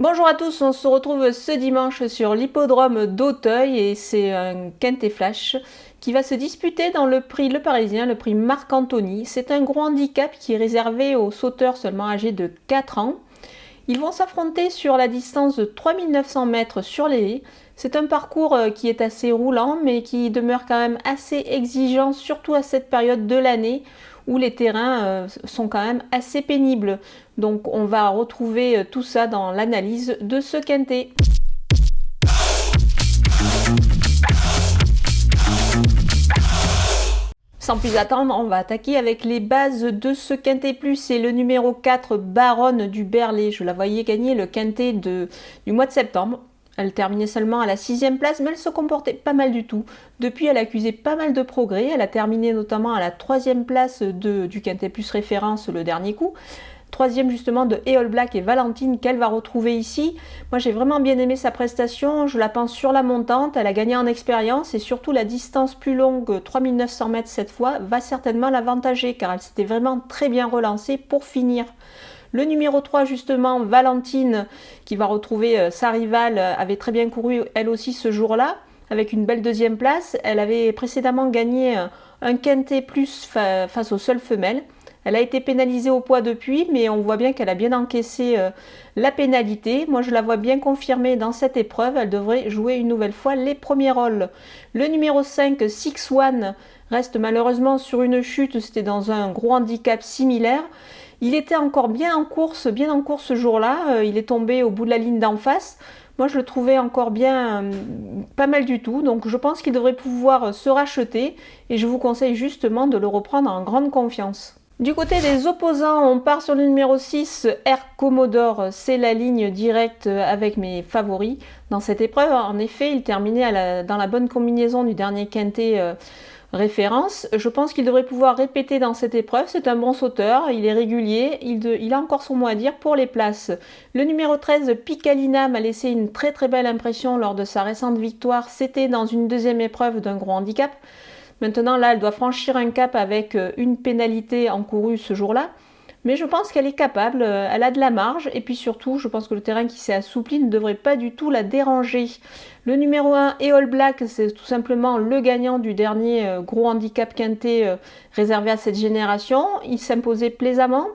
Bonjour à tous, on se retrouve ce dimanche sur l'hippodrome d'Auteuil et c'est un quintet flash qui va se disputer dans le prix Le Parisien, le prix Marc-Anthony. C'est un gros handicap qui est réservé aux sauteurs seulement âgés de 4 ans. Ils vont s'affronter sur la distance de 3900 mètres sur les haies. C'est un parcours qui est assez roulant mais qui demeure quand même assez exigeant, surtout à cette période de l'année où les terrains sont quand même assez pénibles. Donc on va retrouver tout ça dans l'analyse de ce quintet. Sans plus attendre, on va attaquer avec les bases de ce quintet plus. C'est le numéro 4, Baronne du Berlay. Je la voyais gagner le quintet du mois de septembre. Elle terminait seulement à la 6e place, mais elle se comportait pas mal du tout. Depuis, elle a accusé pas mal de progrès. Elle a terminé notamment à la 3e place du quintet plus référence le dernier coup. 3e justement de Eol Black et Valentine qu'elle va retrouver ici. Moi j'ai vraiment bien aimé sa prestation, je la pense sur la montante, elle a gagné en expérience et surtout la distance plus longue, 3900 mètres cette fois, va certainement l'avantager car elle s'était vraiment très bien relancée pour finir. Le numéro 3 justement, Valentine, qui va retrouver sa rivale, avait très bien couru elle aussi ce jour-là, avec une belle 2e place. Elle avait précédemment gagné un quintet plus face aux seules femelles. Elle a été pénalisée au poids depuis, mais on voit bien qu'elle a bien encaissé la pénalité. Moi, je la vois bien confirmée dans cette épreuve. Elle devrait jouer une nouvelle fois les premiers rôles. Le numéro 5, Six One, reste malheureusement sur une chute. C'était dans un gros handicap similaire. Il était encore bien en course ce jour-là. Il est tombé au bout de la ligne d'en face. Moi, je le trouvais encore bien, pas mal du tout. Donc, je pense qu'il devrait pouvoir se racheter. Et je vous conseille justement de le reprendre en grande confiance. Du côté des opposants, on part sur le numéro 6, Air Commodore. C'est la ligne directe avec mes favoris dans cette épreuve. En effet, il terminait dans la bonne combinaison du dernier quintet référence. Je pense qu'il devrait pouvoir répéter dans cette épreuve. C'est un bon sauteur, il est régulier, il a encore son mot à dire pour les places. Le numéro 13, Picalina, m'a laissé une très très belle impression lors de sa récente victoire. C'était dans une 2e épreuve d'un gros handicap. Maintenant, là, elle doit franchir un cap avec une pénalité encourue ce jour-là. Mais je pense qu'elle est capable, elle a de la marge. Et puis surtout, je pense que le terrain qui s'est assoupli ne devrait pas du tout la déranger. Le numéro 1, Eol Black, c'est tout simplement le gagnant du dernier gros handicap quintet réservé à cette génération. Il s'imposait plaisamment.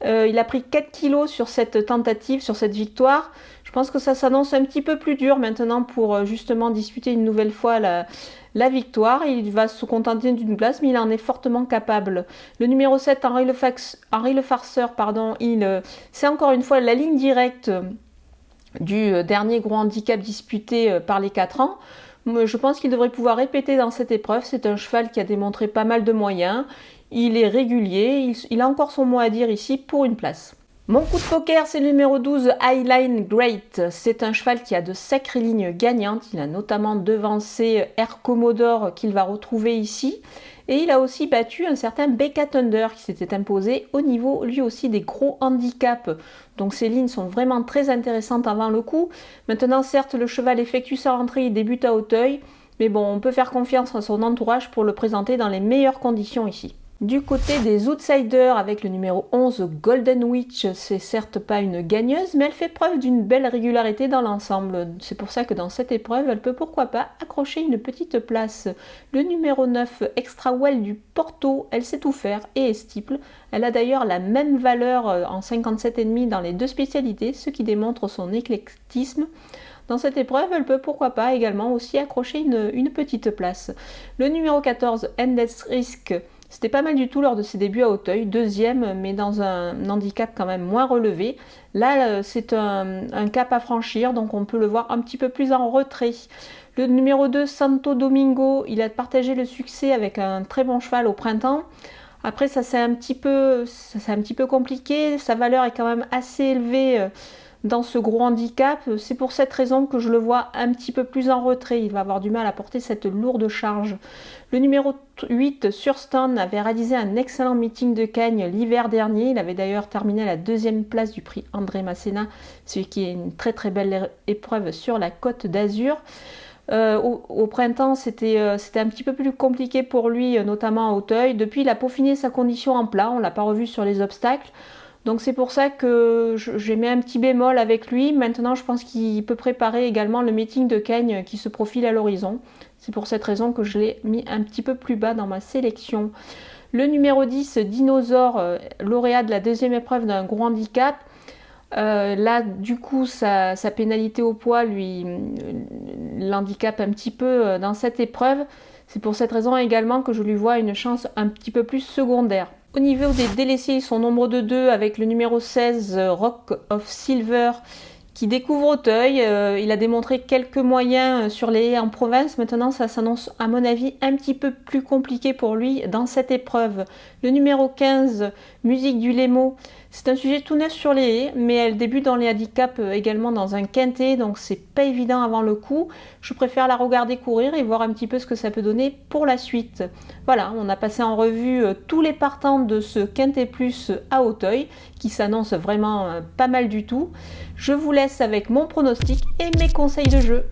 Il a pris 4 kilos sur cette tentative, sur cette victoire. Je pense que ça s'annonce un petit peu plus dur maintenant pour justement disputer une nouvelle fois la victoire. Il va se contenter d'une place, mais il en est fortement capable. Le numéro 7, Henri le Farceur, c'est encore une fois la ligne directe du dernier gros handicap disputé par les 4 ans. Je pense qu'il devrait pouvoir répéter dans cette épreuve. C'est un cheval qui a démontré pas mal de moyens. Il est régulier, il a encore son mot à dire ici pour une place. Mon coup de poker, c'est le numéro 12, Highline Great. C'est un cheval qui a de sacrées lignes gagnantes. Il a notamment devancé Air Commodore qu'il va retrouver ici. Et il a aussi battu un certain Becca Thunder qui s'était imposé au niveau lui aussi des gros handicaps. Donc ces lignes sont vraiment très intéressantes avant le coup. Maintenant certes le cheval effectue sa rentrée, il débute à Auteuil. Mais bon, on peut faire confiance à son entourage pour le présenter dans les meilleures conditions ici. Du côté des outsiders, avec le numéro 11, Golden Witch, c'est certes pas une gagneuse, mais elle fait preuve d'une belle régularité dans l'ensemble. C'est pour ça que dans cette épreuve, elle peut pourquoi pas accrocher une petite place. Le numéro 9, Extra Well du Porto, elle sait tout faire et est stiple. Elle a d'ailleurs la même valeur en 57,5 dans les deux spécialités, ce qui démontre son éclectisme. Dans cette épreuve, elle peut pourquoi pas également aussi accrocher une petite place. Le numéro 14, Endless Risk, c'était pas mal du tout lors de ses débuts à Auteuil, 2e, mais dans un handicap quand même moins relevé. Là, c'est un cap à franchir, donc on peut le voir un petit peu plus en retrait. Le numéro 2, Santo Domingo, il a partagé le succès avec un très bon cheval au printemps. Après, ça c'est un petit peu compliqué, sa valeur est quand même assez élevée dans ce gros handicap. C'est pour cette raison que je le vois un petit peu plus en retrait. Il va avoir du mal à porter cette lourde charge. Le numéro 8, Surston, avait réalisé un excellent meeting de Cagnes l'hiver dernier. Il avait d'ailleurs terminé à la 2e place du prix André Masséna, ce qui est une très très belle épreuve sur la Côte d'Azur. Au printemps, c'était un petit peu plus compliqué pour lui, notamment à Auteuil. Depuis, il a peaufiné sa condition en plat. On ne l'a pas revu sur les obstacles. Donc c'est pour ça que j'ai mis un petit bémol avec lui. Maintenant, je pense qu'il peut préparer également le meeting de Cagnes qui se profile à l'horizon. C'est pour cette raison que je l'ai mis un petit peu plus bas dans ma sélection. Le numéro 10, Dinosaure, lauréat de la deuxième épreuve d'un gros handicap. Là, du coup, sa pénalité au poids lui l'handicape un petit peu dans cette épreuve. C'est pour cette raison également que je lui vois une chance un petit peu plus secondaire. Au niveau des délaissés, ils sont nombre de 2 avec le numéro 16, Rock of Silver, qui découvre Auteuil. Il a démontré quelques moyens sur les haies en province. Maintenant, ça s'annonce à mon avis un petit peu plus compliqué pour lui dans cette épreuve. Le numéro 15, Musique du Lémo, c'est un sujet tout neuf sur les haies, mais elle débute dans les handicaps également dans un quintet, donc c'est pas évident avant le coup. Je préfère la regarder courir et voir un petit peu ce que ça peut donner pour la suite. Voilà, on a passé en revue tous les partants de ce quintet plus à Auteuil, qui s'annonce vraiment pas mal du tout. Je vous laisse avec mon pronostic et mes conseils de jeu.